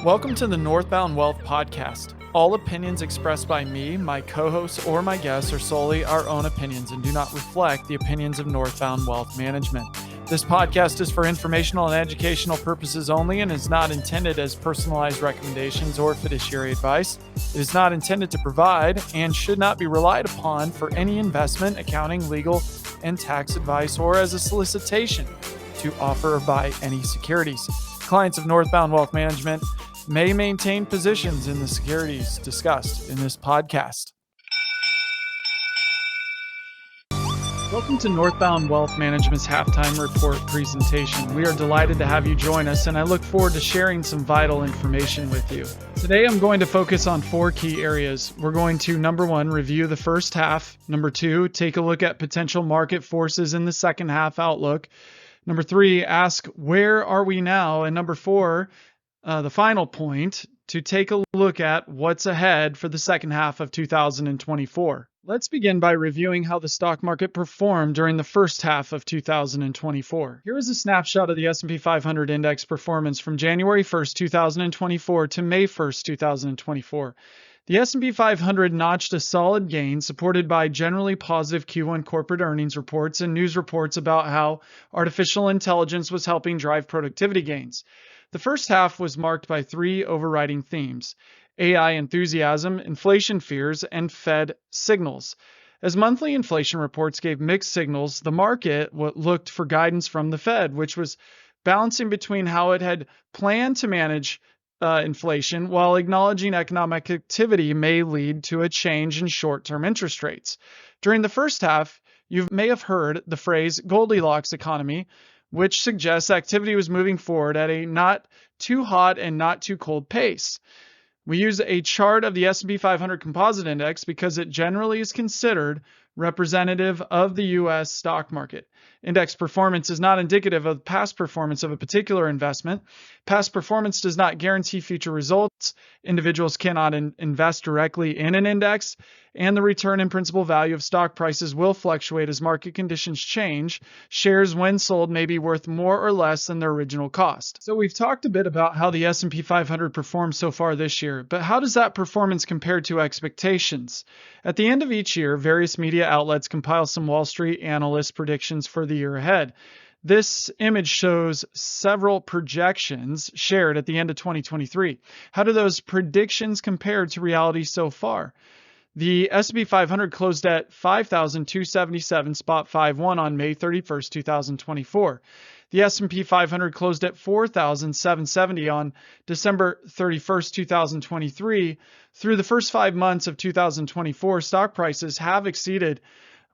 Welcome to the Northbound Wealth Podcast. All opinions expressed by me, my co-hosts, or my guests are solely our own opinions and do not reflect the opinions of Northbound Wealth Management. This podcast is for informational and educational purposes only and is not intended as personalized recommendations or fiduciary advice. It is not intended to provide and should not be relied upon for any investment, accounting, legal, and tax advice or as a solicitation to offer or buy any securities. Clients of Northbound Wealth Management may maintain positions in the securities discussed in this podcast. Welcome to Northbound Wealth Management's halftime report presentation. We are delighted to have you join us, and I look forward to sharing some vital information with you. Today, I'm going to focus on 4 key areas. We're going to, number 1, review the first half. Number 2, take a look at potential market forces in the second half outlook. Number 3, ask where are we now? And number 4, the final point, to take a look at what's ahead for the second half of 2024. Let's begin by reviewing how the stock market performed during the first half of 2024. Here is a snapshot of the S&P 500 index performance from January 1st, 2024 to May 1st, 2024. The S&P 500 notched a solid gain supported by generally positive Q1 corporate earnings reports and news reports about how artificial intelligence was helping drive productivity gains. The first half was marked by 3 overriding themes: AI enthusiasm, inflation fears, and Fed signals. As monthly inflation reports gave mixed signals, the market looked for guidance from the Fed, which was balancing between how it had planned to manage inflation while acknowledging economic activity may lead to a change in short-term interest rates. During the first half, you may have heard the phrase Goldilocks economy, which suggests activity was moving forward at a not too hot and not too cold pace. We use a chart of the S&P 500 Composite Index because it generally is considered representative of the U.S. stock market. Index performance is not indicative of past performance of a particular investment. Past performance does not guarantee future results. Individuals cannot invest directly in an index, and the return and principal value of stock prices will fluctuate as market conditions change. Shares, when sold, may be worth more or less than their original cost. So we've talked a bit about how the S&P 500 performed so far this year, but how does that performance compare to expectations? At the end of each year, various media outlets compile some Wall Street analyst predictions for the year ahead. This image shows several projections shared at the end of 2023. How do those predictions compare to reality so far? The S&P 500 closed at 5,277.51 on May 31st, 2024. The S&P 500 closed at 4,770 on December 31st, 2023. Through the first 5 months of 2024, stock prices have exceeded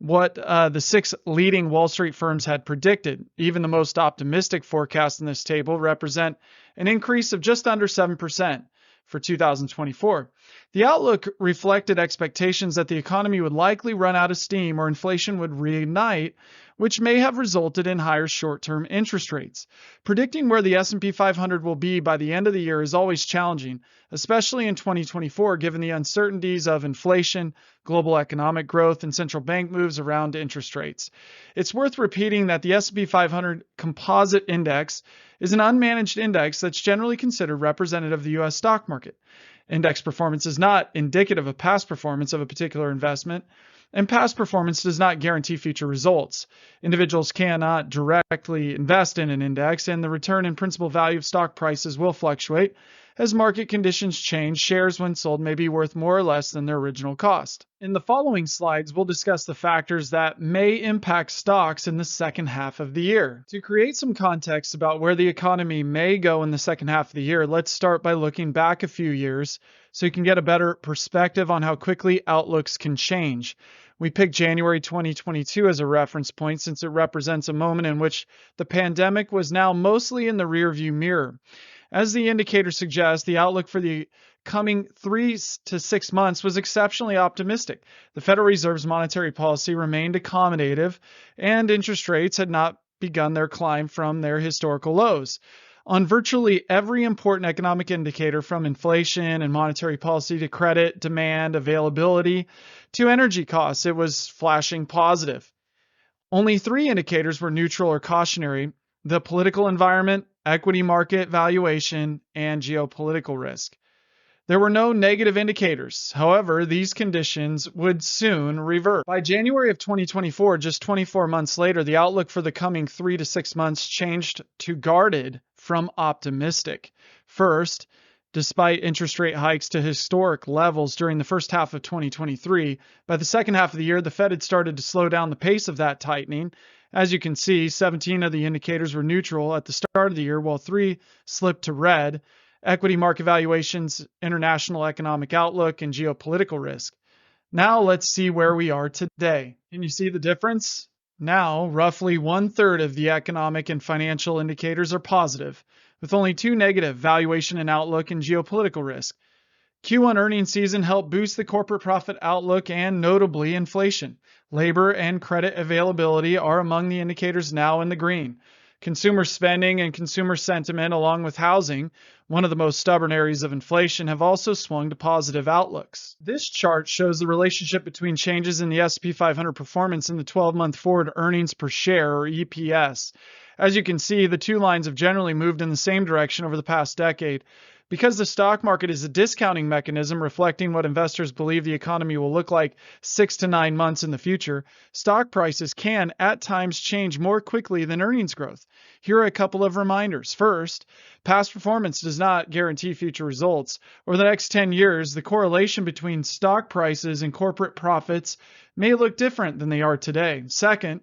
what the 6 leading Wall Street firms had predicted. Even the most optimistic forecasts in this table represent an increase of just under 7% for 2024. The outlook reflected expectations that the economy would likely run out of steam or inflation would reignite, which may have resulted in higher short-term interest rates. Predicting where the S&P 500 will be by the end of the year is always challenging, especially in 2024, given the uncertainties of inflation, global economic growth, and central bank moves around interest rates. It's worth repeating that the S&P 500 Composite Index is an unmanaged index that's generally considered representative of the U.S. stock market. Index performance is not indicative of past performance of a particular investment, and past performance does not guarantee future results. Individuals cannot directly invest in an index, and the return and principal value of stock prices will fluctuate. As market conditions change, shares when sold may be worth more or less than their original cost. In the following slides, we'll discuss the factors that may impact stocks in the second half of the year. To create some context about where the economy may go in the second half of the year, let's start by looking back a few years so you can get a better perspective on how quickly outlooks can change. We picked January 2022 as a reference point since it represents a moment in which the pandemic was now mostly in the rearview mirror. As the indicator suggests, the outlook for the coming 3 to 6 months was exceptionally optimistic. The Federal Reserve's monetary policy remained accommodative, and interest rates had not begun their climb from their historical lows. On virtually every important economic indicator, from inflation and monetary policy to credit, demand, availability, to energy costs, it was flashing positive. Only 3 indicators were neutral or cautionary: the political environment, equity market valuation, and geopolitical risk. There were no negative indicators. However, these conditions would soon revert. By January of 2024, just 24 months later, the outlook for the coming 3 to 6 months changed to guarded from optimistic. First, despite interest rate hikes to historic levels during the first half of 2023, by the second half of the year, the Fed had started to slow down the pace of that tightening. As you can see, 17 of the indicators were neutral at the start of the year, while 3 slipped to red: equity market valuations, international economic outlook, and geopolitical risk. Now let's see where we are today. Can you see the difference? Now, roughly 1/3 of the economic and financial indicators are positive, with only 2 negative: valuation and outlook and geopolitical risk. Q1 earnings season helped boost the corporate profit outlook and notably inflation. Labor and credit availability are among the indicators now in the green. Consumer spending and consumer sentiment, along with housing, one of the most stubborn areas of inflation, have also swung to positive outlooks. This chart shows the relationship between changes in the S&P 500 performance and the 12-month forward earnings per share, or EPS. As you can see, the two lines have generally moved in the same direction over the past decade. Because the stock market is a discounting mechanism reflecting what investors believe the economy will look like 6 to 9 months in the future, stock prices can at times change more quickly than earnings growth. Here are a couple of reminders. First, past performance does not guarantee future results. Over the next 10 years, the correlation between stock prices and corporate profits may look different than they are today. Second,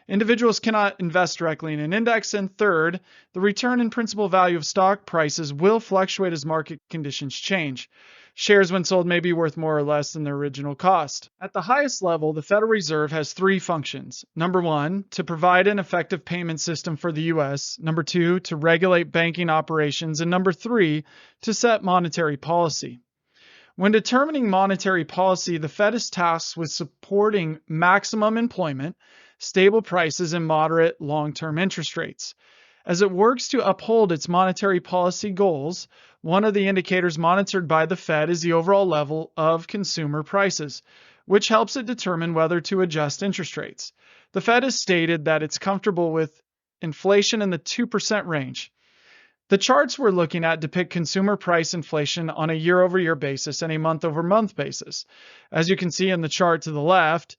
individuals cannot invest directly in an index. And third, the return and principal value of stock prices will fluctuate as market conditions change. Shares, when sold, may be worth more or less than their original cost. At the highest level, the Federal Reserve has 3 functions. Number 1, to provide an effective payment system for the U.S. Number 2, to regulate banking operations. And number 3, to set monetary policy. When determining monetary policy, the Fed is tasked with supporting maximum employment, stable prices, and moderate long-term interest rates. As it works to uphold its monetary policy goals, one of the indicators monitored by the Fed is the overall level of consumer prices, which helps it determine whether to adjust interest rates. The Fed has stated that it's comfortable with inflation in the 2% range. The charts we're looking at depict consumer price inflation on a year-over-year basis and a month-over-month basis. As you can see in the chart to the left,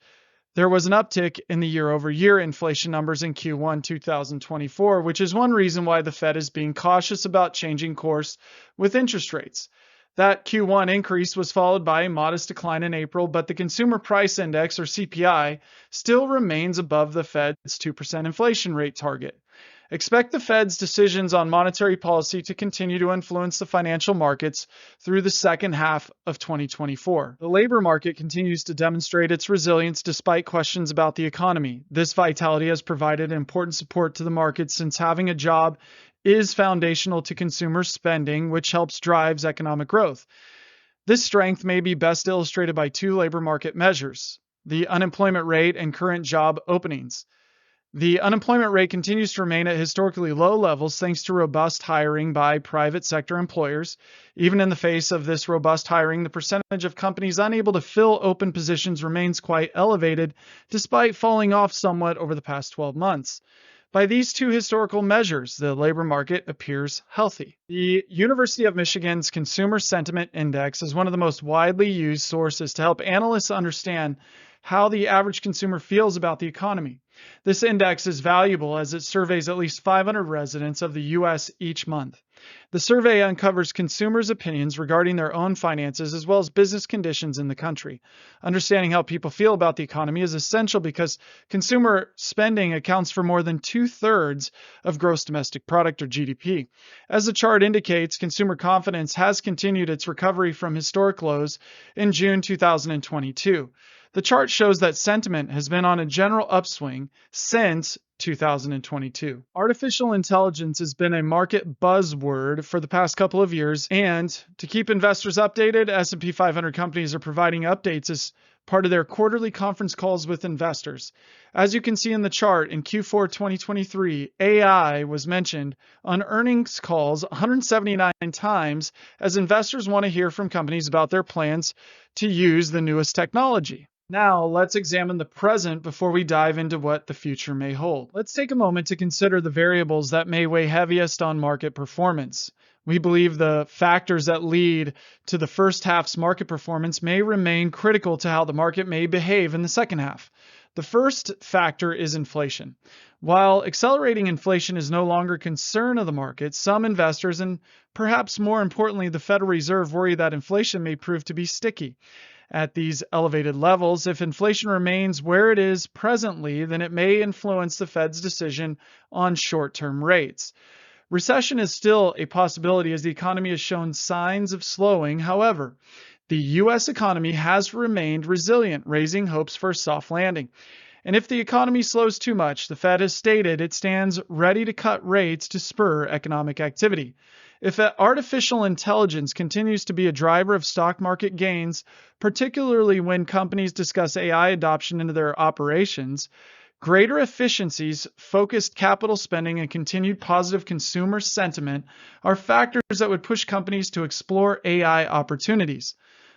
there was an uptick in the year-over-year inflation numbers in Q1 2024, which is one reason why the Fed is being cautious about changing course with interest rates. That Q1 increase was followed by a modest decline in April, but the Consumer Price Index, or CPI, still remains above the Fed's 2% inflation rate target. Expect the Fed's decisions on monetary policy to continue to influence the financial markets through the second half of 2024. The labor market continues to demonstrate its resilience despite questions about the economy. This vitality has provided important support to the market since having a job is foundational to consumer spending, which helps drive economic growth. This strength may be best illustrated by 2 labor market measures: the unemployment rate and current job openings. The unemployment rate continues to remain at historically low levels thanks to robust hiring by private sector employers. Even in the face of this robust hiring, the percentage of companies unable to fill open positions remains quite elevated, despite falling off somewhat over the past 12 months. By these 2 historical measures, the labor market appears healthy. The University of Michigan's Consumer Sentiment Index is one of the most widely used sources to help analysts understand how the average consumer feels about the economy. This index is valuable as it surveys at least 500 residents of the U.S. each month. The survey uncovers consumers' opinions regarding their own finances as well as business conditions in the country. Understanding how people feel about the economy is essential because consumer spending accounts for more than 2/3 of gross domestic product, or GDP. As the chart indicates, consumer confidence has continued its recovery from historic lows in June 2022. The chart shows that sentiment has been on a general upswing since 2022. Artificial intelligence has been a market buzzword for the past couple of years, and to keep investors updated, S&P 500 companies are providing updates as part of their quarterly conference calls with investors. As you can see in the chart, in Q4 2023, AI was mentioned on earnings calls 179 times as investors want to hear from companies about their plans to use the newest technology. Now, let's examine the present before we dive into what the future may hold. Let's take a moment to consider the variables that may weigh heaviest on market performance. We believe the factors that lead to the first half's market performance may remain critical to how the market may behave in the second half. The first factor is inflation. While accelerating inflation is no longer a concern of the market, some investors and perhaps more importantly, the Federal Reserve worry that inflation may prove to be sticky. At these elevated levels, if inflation remains where it is presently, then it may influence the Fed's decision on short-term rates. Recession is still a possibility as the economy has shown signs of slowing. However, the U.S. economy has remained resilient, raising hopes for a soft landing. And if the economy slows too much, the Fed has stated it stands ready to cut rates to spur economic activity. If artificial intelligence continues to be a driver of stock market gains, particularly when companies discuss AI adoption into their operations, greater efficiencies, focused capital spending, and continued positive consumer sentiment are factors that would push companies to explore AI opportunities.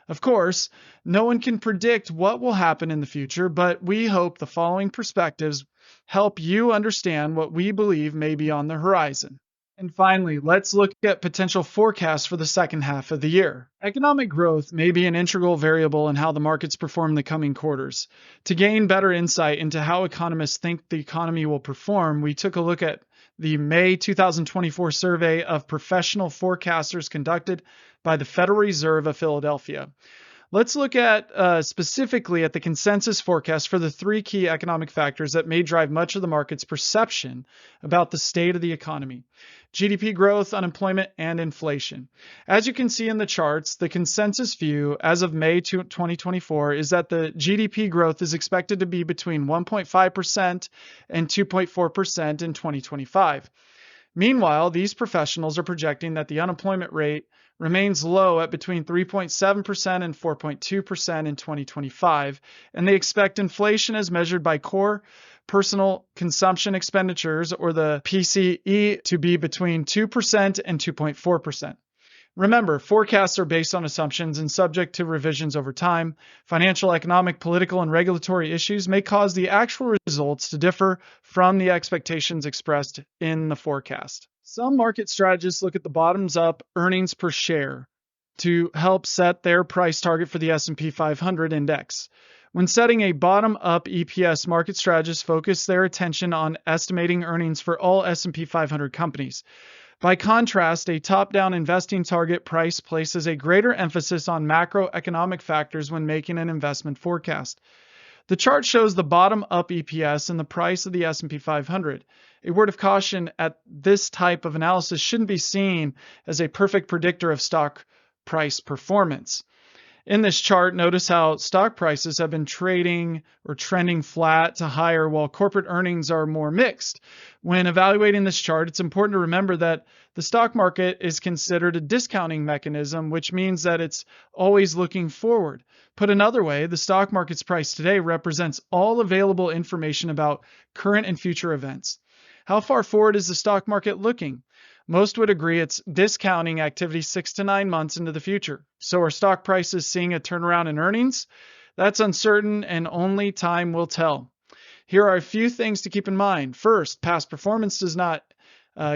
Of course, no one can predict what will happen in the future, but we hope the following perspectives help you understand what we believe may be on the horizon. And finally, let's look at potential forecasts for the second half of the year. Economic growth may be an integral variable in how the markets perform in the coming quarters. To gain better insight into how economists think the economy will perform, we took a look at the May 2024 survey of professional forecasters conducted by the Federal Reserve of Philadelphia. Let's look at specifically at the consensus forecast for the three key economic factors that may drive much of the market's perception about the state of the economy: GDP growth, unemployment, and inflation. As you can see in the charts, the consensus view as of May 2024 is that the GDP growth is expected to be between 1.5% and 2.4% in 2025. Meanwhile, these professionals are projecting that the unemployment rate remains low at between 3.7% and 4.2% in 2025, and they expect inflation as measured by core personal consumption expenditures, or the PCE, to be between 2% and 2.4%. Remember, forecasts are based on assumptions and subject to revisions over time. Financial, economic, political, and regulatory issues may cause the actual results to differ from the expectations expressed in the forecast. Some market strategists look at the bottoms-up earnings per share to help set their price target for the S&P 500 index. When setting a bottom-up EPS, market strategists focus their attention on estimating earnings for all S&P 500 companies. By contrast, a top-down investing target price places a greater emphasis on macroeconomic factors when making an investment forecast. The chart shows the bottom-up EPS and the price of the S&P 500. A word of caution at this type of analysis shouldn't be seen as a perfect predictor of stock price performance. In this chart, notice how stock prices have been trading or trending flat to higher, while corporate earnings are more mixed. When evaluating this chart, it's important to remember that the stock market is considered a discounting mechanism, which means that it's always looking forward. Put another way, the stock market's price today represents all available information about current and future events. How far forward is the stock market looking? Most would agree it's discounting activity 6 to 9 months into the future. So are stock prices seeing a turnaround in earnings? That's uncertain and only time will tell. Here are a few things to keep in mind. First, past performance does not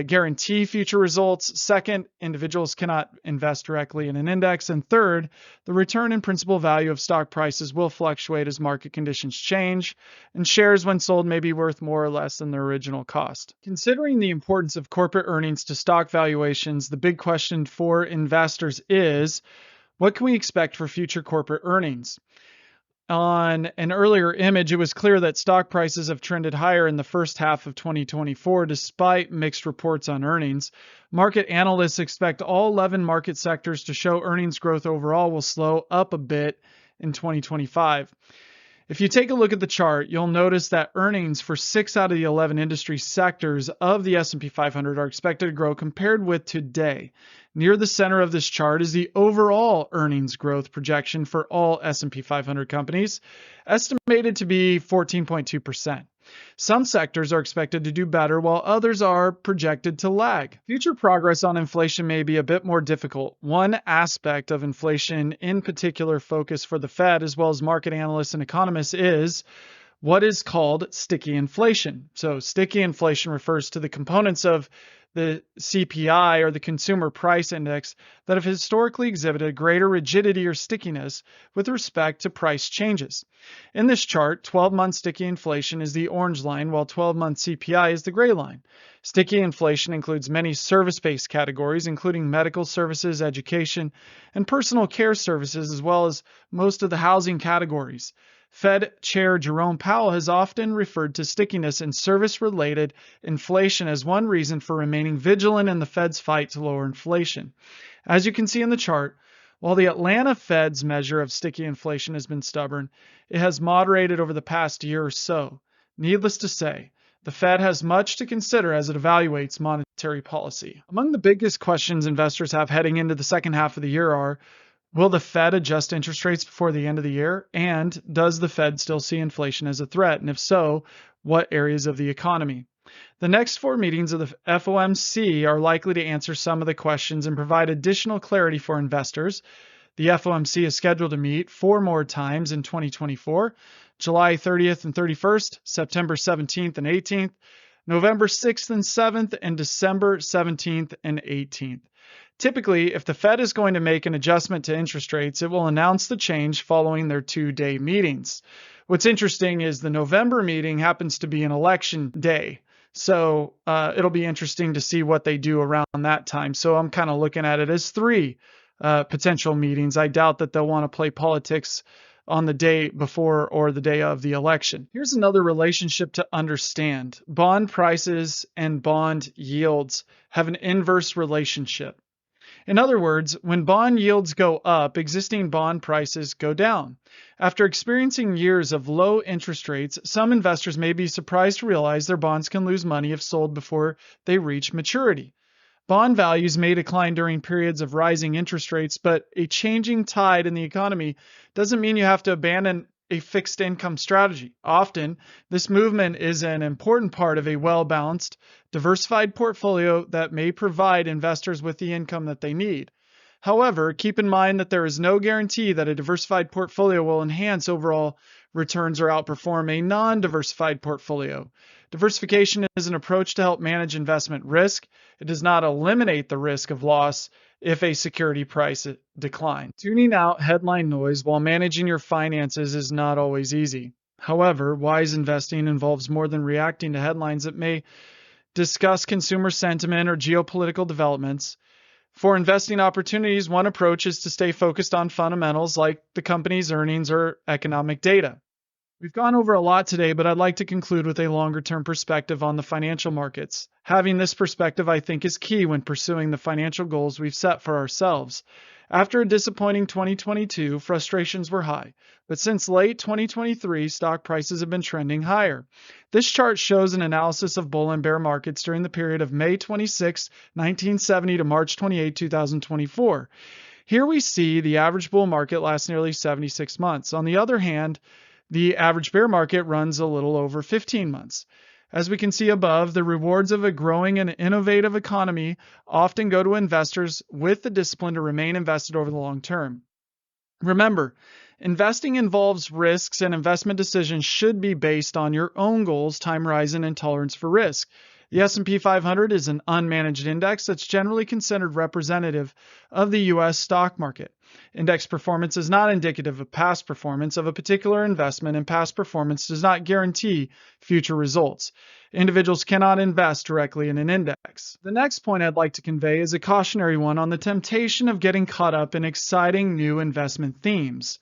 guarantee future results. Second, individuals cannot invest directly in an index. And third, the return and principal value of stock prices will fluctuate as market conditions change, and shares when sold may be worth more or less than their original cost. Considering the importance of corporate earnings to stock valuations, the big question for investors is, what can we expect for future corporate earnings? On an earlier image, it was clear that stock prices have trended higher in the first half of 2024, despite mixed reports on earnings. Market analysts expect all 11 market sectors to show earnings growth overall will slow up a bit in 2025. If you take a look at the chart, you'll notice that earnings for 6 out of the 11 industry sectors of the S&P 500 are expected to grow compared with today. Near the center of this chart is the overall earnings growth projection for all S&P 500 companies, estimated to be 14.2%. Some sectors are expected to do better while others are projected to lag. Future progress on inflation may be a bit more difficult. One aspect of inflation in particular focus for the Fed as well as market analysts and economists is what is called sticky inflation. So sticky inflation refers to the components of the CPI or the consumer price index that have historically exhibited greater rigidity or stickiness with respect to price changes. In this chart, 12-month sticky inflation is the orange line, while 12-month CPI is the gray line. Sticky inflation includes many service-based categories, including medical services, education, and personal care services, as well as most of the housing categories. Fed Chair Jerome Powell has often referred to stickiness in service-related inflation as one reason for remaining vigilant in the Fed's fight to lower inflation. As you can see in the chart, while the Atlanta Fed's measure of sticky inflation has been stubborn, it has moderated over the past year or so. Needless to say, the Fed has much to consider as it evaluates monetary policy. Among the biggest questions investors have heading into the second half of the year are, will the Fed adjust interest rates before the end of the year? And does the Fed still see inflation as a threat? And if so, what areas of the economy? The next 4 meetings of the FOMC are likely to answer some of the questions and provide additional clarity for investors. The FOMC is scheduled to meet 4 more times in 2024, July 30th and 31st, September 17th and 18th, November 6th and 7th, and December 17th and 18th. Typically, if the Fed is going to make an adjustment to interest rates, it will announce the change following their 2-day meetings. What's interesting is the November meeting happens to be an election day. So it'll be interesting to see what they do around that time. So I'm kind of looking at it as 3 potential meetings. I doubt that they'll want to play politics on the day before or the day of the election. Here's another relationship to understand. Bond prices and bond yields have an inverse relationship. In other words, when bond yields go up, existing bond prices go down. After experiencing years of low interest rates, some investors may be surprised to realize their bonds can lose money if sold before they reach maturity. Bond values may decline during periods of rising interest rates, but a changing tide in the economy doesn't mean you have to abandon a fixed income strategy. Often, this movement is an important part of a well-balanced, diversified portfolio that may provide investors with the income that they need. However, keep in mind that there is no guarantee that a diversified portfolio will enhance overall returns or outperform a non-diversified portfolio. Diversification is an approach to help manage investment risk. It does not eliminate the risk of loss if a security price declines. Tuning out headline noise while managing your finances is not always easy. However, wise investing involves more than reacting to headlines that may discuss consumer sentiment or geopolitical developments. For investing opportunities, one approach is to stay focused on fundamentals like the company's earnings or economic data. We've gone over a lot today, but I'd like to conclude with a longer-term perspective on the financial markets. Having this perspective, I think, is key when pursuing the financial goals we've set for ourselves. After a disappointing 2022, frustrations were high, but since late 2023, stock prices have been trending higher. This chart shows an analysis of bull and bear markets during the period of May 26, 1970 to March 28, 2024. Here we see the average bull market lasts nearly 76 months. On the other hand, the average bear market runs a little over 15 months. As we can see above, the rewards of a growing and innovative economy often go to investors with the discipline to remain invested over the long term. Remember, investing involves risks, and investment decisions should be based on your own goals, time horizon, and tolerance for risk. The S&P 500 is an unmanaged index that's generally considered representative of the U.S. stock market. Index performance is not indicative of past performance of a particular investment, and past performance does not guarantee future results. Individuals cannot invest directly in an index. The next point I'd like to convey is a cautionary one on the temptation of getting caught up in exciting new investment themes.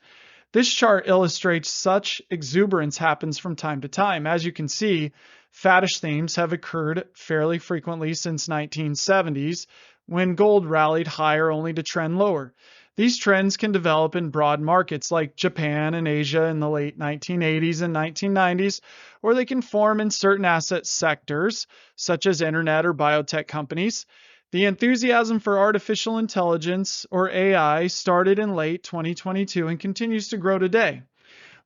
This chart illustrates such exuberance happens from time to time. As you can see, faddish themes have occurred fairly frequently since 1970s, when gold rallied higher only to trend lower. These trends can develop in broad markets like Japan and Asia in the late 1980s and 1990s, or they can form in certain asset sectors, such as internet or biotech companies. The enthusiasm for artificial intelligence, or AI, started in late 2022 and continues to grow today.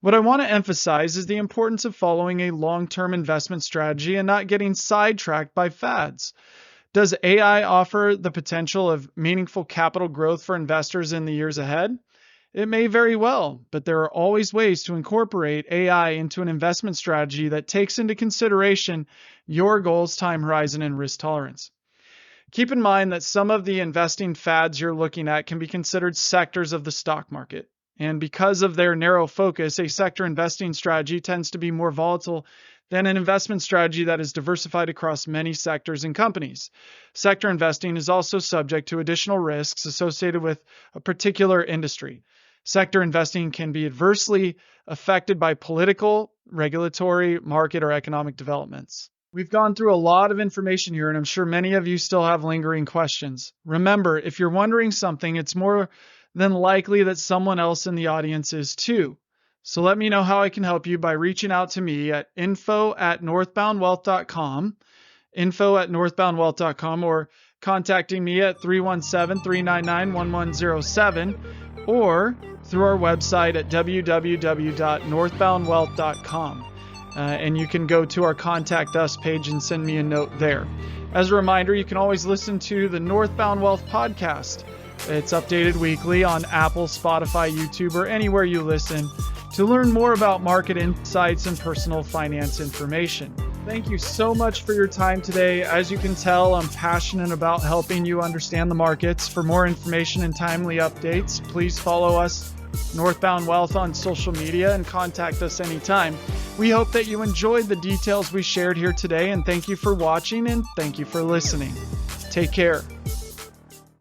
What I want to emphasize is the importance of following a long-term investment strategy and not getting sidetracked by fads. Does AI offer the potential of meaningful capital growth for investors in the years ahead? It may very well, but there are always ways to incorporate AI into an investment strategy that takes into consideration your goals, time horizon, and risk tolerance. Keep in mind that some of the investing fads you're looking at can be considered sectors of the stock market. And because of their narrow focus, a sector investing strategy tends to be more volatile than an investment strategy that is diversified across many sectors and companies. Sector investing is also subject to additional risks associated with a particular industry. Sector investing can be adversely affected by political, regulatory, market, or economic developments. We've gone through a lot of information here, and I'm sure many of you still have lingering questions. Remember, if you're wondering something, it's more than likely that someone else in the audience is too. So let me know how I can help you by reaching out to me at info@northboundwealth.com, info@northboundwealth.com, or contacting me at 317-399-1107, or through our website at www.northboundwealth.com. And you can go to our Contact Us page and send me a note there. As a reminder, you can always listen to the Northbound Wealth Podcast. It's updated weekly on Apple, Spotify, YouTube, or anywhere you listen to learn more about market insights and personal finance information. Thank you so much for your time today. As you can tell, I'm passionate about helping you understand the markets. For more information and timely updates, please follow us, Northbound Wealth, on social media and contact us anytime. We hope that you enjoyed the details we shared here today, and thank you for watching and thank you for listening. Take care.